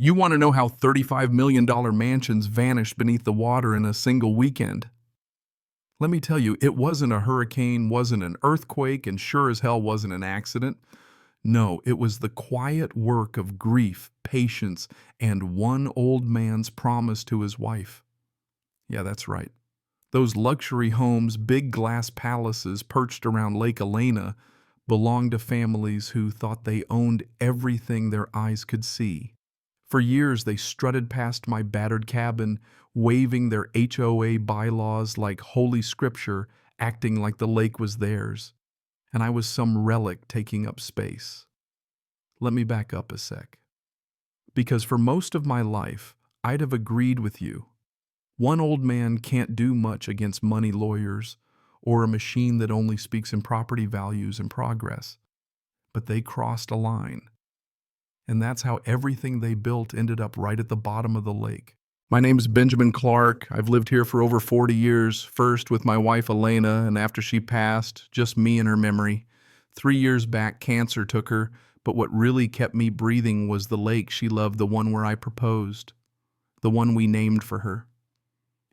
You want to know how $35 million mansions vanished beneath the water in a single weekend? Let me tell you, it wasn't a hurricane, wasn't an earthquake, and sure as hell wasn't an accident. No, it was the quiet work of grief, patience, and one old man's promise to his wife. Yeah, that's right. Those luxury homes, big glass palaces perched around Lake Elena, belonged to families who thought they owned everything their eyes could see. For years, they strutted past my battered cabin, waving their HOA bylaws like holy scripture, acting like the lake was theirs, and I was some relic taking up space. Let me back up a sec. Because for most of my life, I'd have agreed with you. One old man can't do much against money lawyers or a machine that only speaks in property values and progress. But they crossed a line. And that's how everything they built ended up right at the bottom of the lake. My name's Benjamin Clark. I've lived here for over 40 years, first with my wife Elena, and after she passed, just me and her memory. 3 years back, cancer took her, but what really kept me breathing was the lake she loved, the one where I proposed, the one we named for her.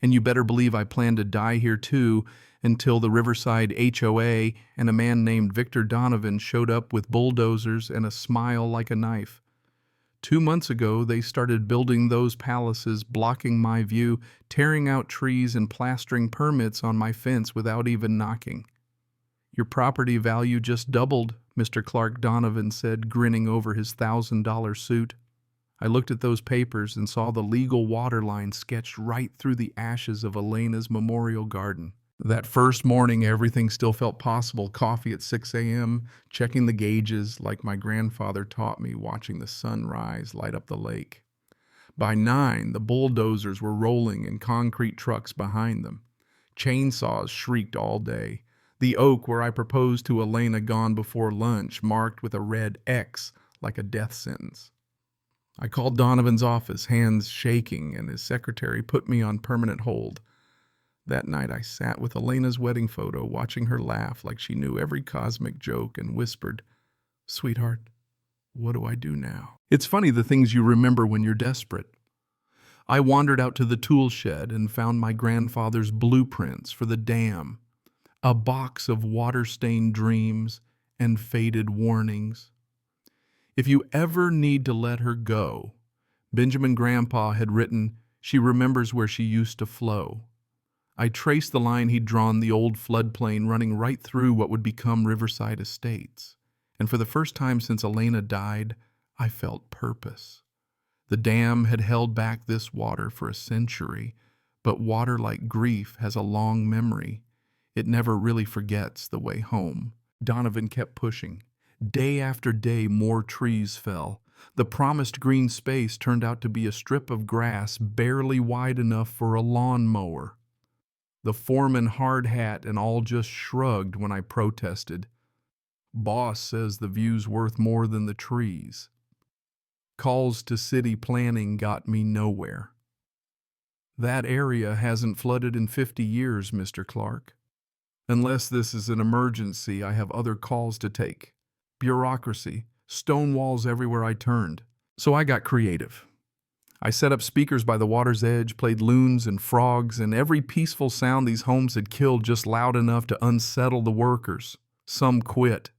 And you better believe I planned to die here too, until the Riverside HOA and a man named Victor Donovan showed up with bulldozers and a smile like a knife. 2 months ago, they started building those palaces, blocking my view, tearing out trees and plastering permits on my fence without even knocking. Your property value just doubled, Mr. Clark Donovan said, grinning over his $1,000 suit. I looked at those papers and saw the legal water line sketched right through the ashes of Elena's memorial garden. That first morning, everything still felt possible. Coffee at 6 a.m., checking the gauges like my grandfather taught me, watching the sunrise light up the lake. By 9, the bulldozers were rolling and concrete trucks behind them. Chainsaws shrieked all day. The oak where I proposed to Elena gone before lunch, marked with a red X like a death sentence. I called Donovan's office, hands shaking, and his secretary put me on permanent hold. That night I sat with Elena's wedding photo, watching her laugh like she knew every cosmic joke, and whispered, "Sweetheart, what do I do now?" It's funny the things you remember when you're desperate. I wandered out to the tool shed and found my grandfather's blueprints for the dam, a box of water-stained dreams and faded warnings. If you ever need to let her go, Benjamin Grandpa had written, "She remembers where she used to flow." I traced the line he'd drawn, the old floodplain running right through what would become Riverside Estates. And for the first time since Elena died, I felt purpose. The dam had held back this water for a century, but water, like grief, has a long memory. It never really forgets the way home. Donovan kept pushing. Day after day, more trees fell. The promised green space turned out to be a strip of grass barely wide enough for a lawnmower. The foreman hard hat and all just shrugged when I protested. Boss says the view's worth more than the trees. Calls to city planning got me nowhere. That area hasn't flooded in 50 years, Mr. Clark. Unless this is an emergency, I have other calls to take. Bureaucracy, stone walls everywhere I turned. So I got creative. I set up speakers by the water's edge, played loons and frogs, and every peaceful sound these homes had killed just loud enough to unsettle the workers. Some quit.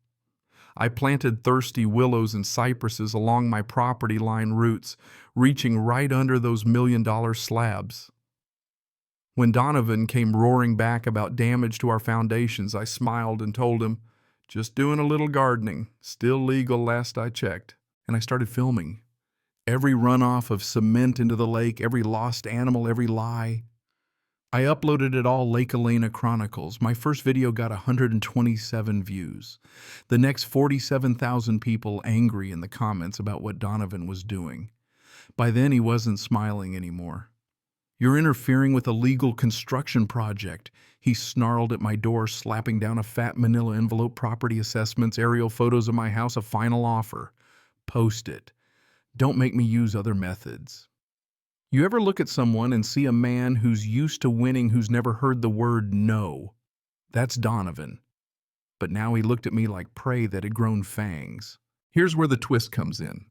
I planted thirsty willows and cypresses along my property line routes, reaching right under those $1 million slabs. When Donovan came roaring back about damage to our foundations, I smiled and told him, "Just doing a little gardening, still legal last I checked." And I started filming. Every runoff of cement into the lake, every lost animal, every lie. I uploaded it all Lake Elena Chronicles. My first video got 127 views. The next 47,000 people angry in the comments about what Donovan was doing. By then he wasn't smiling anymore. "You're interfering with a legal construction project," he snarled at my door, slapping down a fat manila envelope, property assessments, aerial photos of my house, a final offer. "Post it. Don't make me use other methods." You ever look at someone and see a man who's used to winning who's never heard the word no? That's Donovan. But now he looked at me like prey that had grown fangs. Here's where the twist comes in.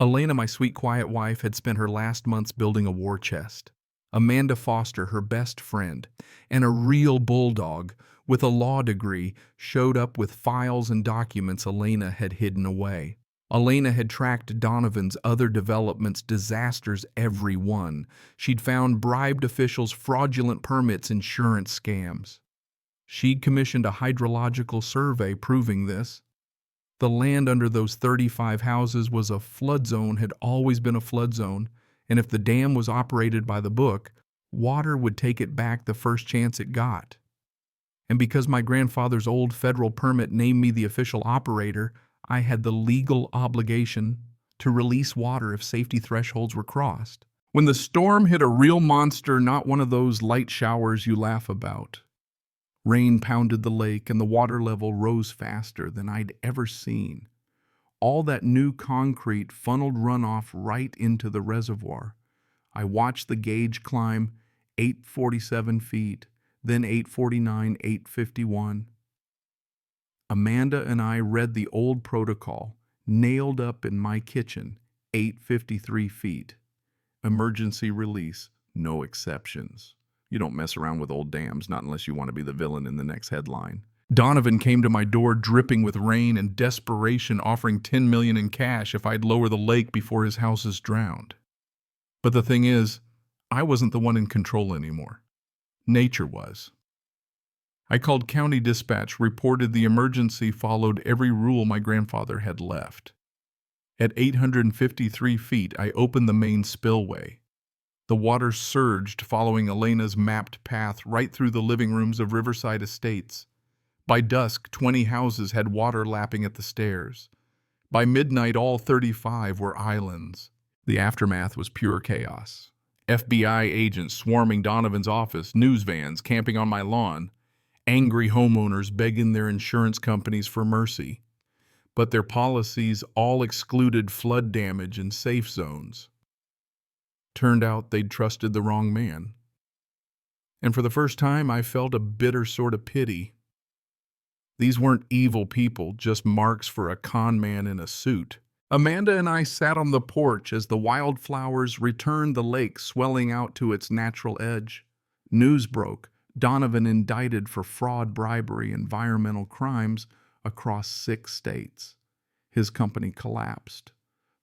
Elena, my sweet, quiet wife, had spent her last months building a war chest. Amanda Foster, her best friend, and a real bulldog with a law degree, showed up with files and documents Elena had hidden away. Elena had tracked Donovan's other developments' disasters, every one. She'd found bribed officials, fraudulent permits, insurance scams. She'd commissioned a hydrological survey proving this. The land under those 35 houses was a flood zone, had always been a flood zone, and if the dam was operated by the book, water would take it back the first chance it got. And because my grandfather's old federal permit named me the official operator, I had the legal obligation to release water if safety thresholds were crossed. When the storm hit, a real monster, not one of those light showers you laugh about. Rain pounded the lake and the water level rose faster than I'd ever seen. All that new concrete funneled runoff right into the reservoir. I watched the gauge climb 847 feet, then 849, 851. Amanda and I read the old protocol, nailed up in my kitchen, 853 feet. Emergency release, no exceptions. You don't mess around with old dams, not unless you want to be the villain in the next headline. Donovan came to my door dripping with rain and desperation, offering $10 million in cash if I'd lower the lake before his house is drowned. But the thing is, I wasn't the one in control anymore. Nature was. I called county dispatch, reported the emergency, followed every rule my grandfather had left. At 853 feet, I opened the main spillway. The water surged, following Elena's mapped path right through the living rooms of Riverside Estates. By dusk, 20 houses had water lapping at the stairs. By midnight, all 35 were islands. The aftermath was pure chaos. FBI agents swarming Donovan's office, news vans camping on my lawn, angry homeowners begging their insurance companies for mercy. But their policies all excluded flood damage and safe zones. Turned out they'd trusted the wrong man. And for the first time, I felt a bitter sort of pity. These weren't evil people, just marks for a con man in a suit. Amanda and I sat on the porch as the wildflowers returned, the lake swelling out to its natural edge. News broke. Donovan indicted for fraud, bribery, environmental crimes across 6 states. His company collapsed.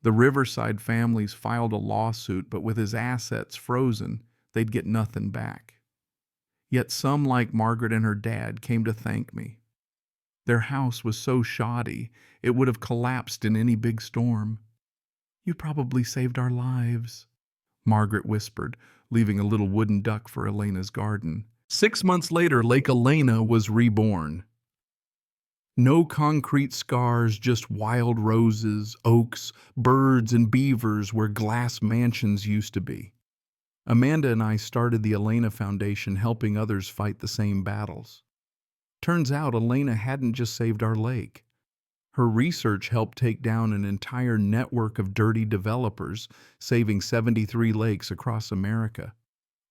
The Riverside families filed a lawsuit, but with his assets frozen, they'd get nothing back. Yet some, like Margaret and her dad, came to thank me. Their house was so shoddy, it would have collapsed in any big storm. "You probably saved our lives," Margaret whispered, leaving a little wooden duck for Elena's garden. 6 months later, Lake Elena was reborn. No concrete scars, just wild roses, oaks, birds, and beavers where glass mansions used to be. Amanda and I started the Elena Foundation, helping others fight the same battles. Turns out Elena hadn't just saved our lake. Her research helped take down an entire network of dirty developers, saving 73 lakes across America.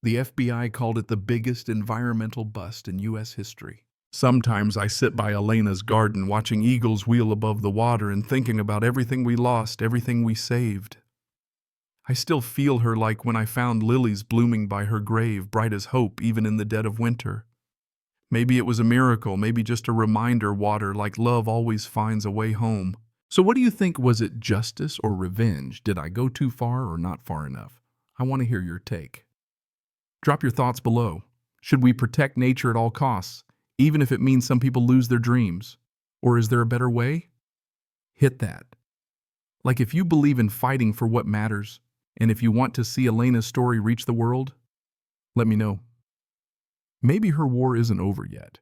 The FBI called it the biggest environmental bust in U.S. history. Sometimes I sit by Elena's garden watching eagles wheel above the water and thinking about everything we lost, everything we saved. I still feel her like when I found lilies blooming by her grave, bright as hope even in the dead of winter. Maybe it was a miracle, maybe just a reminder water, like love, always finds a way home. So what do you think? Was it justice or revenge? Did I go too far or not far enough? I want to hear your take. Drop your thoughts below. Should we protect nature at all costs, even if it means some people lose their dreams? Or is there a better way? Hit that. Like if you believe in fighting for what matters, and if you want to see Elena's story reach the world, let me know. Maybe her war isn't over yet.